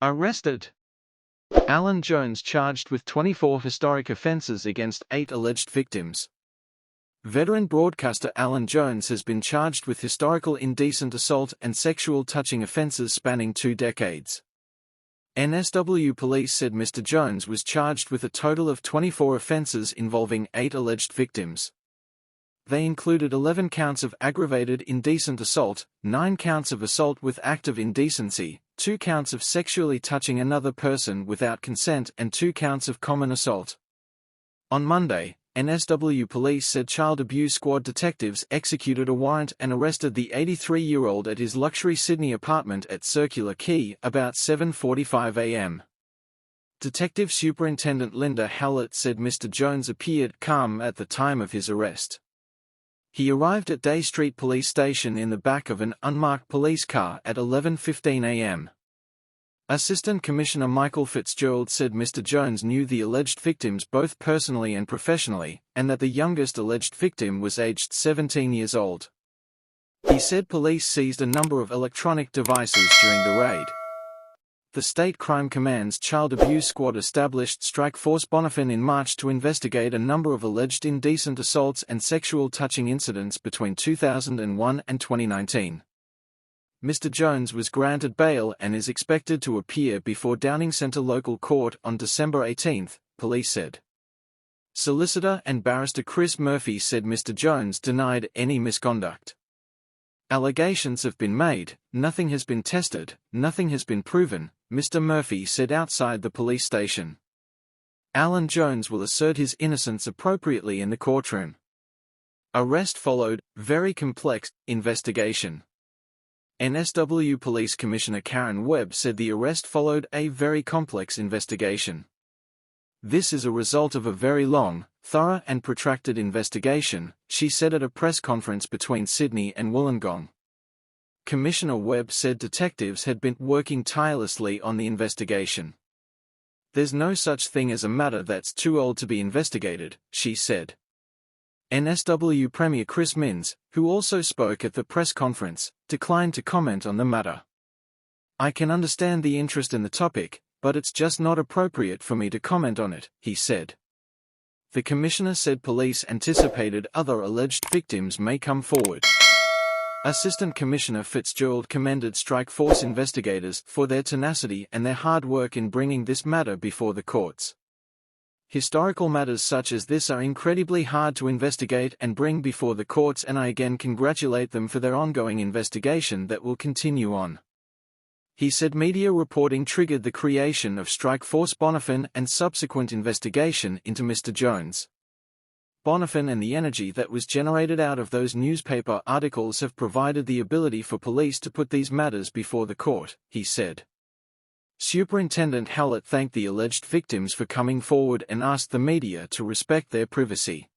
Arrested. Alan Jones charged with 24 historic offences against 8 alleged victims. Veteran broadcaster Alan Jones has been charged with historical indecent assault and sexual touching offences spanning 2 decades. NSW police said Mr. Jones was charged with a total of 24 offences involving 8 alleged victims. They included 11 counts of aggravated indecent assault, 9 counts of assault with act of indecency, 2 counts of sexually touching another person without consent and 2 counts of common assault. On Monday, NSW police said Child Abuse Squad detectives executed a warrant and arrested the 83-year-old at his luxury Sydney apartment at Circular Quay about 7:45 a.m. Detective Superintendent Linda Howlett said Mr. Jones appeared calm at the time of his arrest. He arrived at Day Street Police Station in the back of an unmarked police car at 11:15 a.m. Assistant Commissioner Michael Fitzgerald said Mr. Jones knew the alleged victims both personally and professionally, and that the youngest alleged victim was aged 17 years old. He said police seized a number of electronic devices during the raid. The State Crime Command's Child Abuse Squad established Strike Force Bonifin in March to investigate a number of alleged indecent assaults and sexual touching incidents between 2001 and 2019. Mr. Jones was granted bail and is expected to appear before Downing Centre Local Court on December 18, police said. Solicitor and barrister Chris Murphy said Mr. Jones denied any misconduct. Allegations have been made, nothing has been tested, nothing has been proven, Mr. Murphy said outside the police station. Alan Jones will assert his innocence appropriately in the courtroom. Arrest followed, very complex, investigation. NSW Police Commissioner Karen Webb said the arrest followed a very complex investigation. This is a result of a very long, thorough and protracted investigation, she said at a press conference between Sydney and Wollongong. Commissioner Webb said detectives had been working tirelessly on the investigation. There's no such thing as a matter that's too old to be investigated, she said. NSW Premier Chris Minns, who also spoke at the press conference, declined to comment on the matter. I can understand the interest in the topic, but it's just not appropriate for me to comment on it, he said. The Commissioner said police anticipated other alleged victims may come forward. Assistant Commissioner Fitzgerald commended Strike Force investigators for their tenacity and their hard work in bringing this matter before the courts. Historical matters such as this are incredibly hard to investigate and bring before the courts, and I again congratulate them for their ongoing investigation that will continue on. He said media reporting triggered the creation of Strike Force Bonifin and subsequent investigation into Mr. Jones. Bonifin and the energy that was generated out of those newspaper articles have provided the ability for police to put these matters before the court, he said. Superintendent Howlett thanked the alleged victims for coming forward and asked the media to respect their privacy.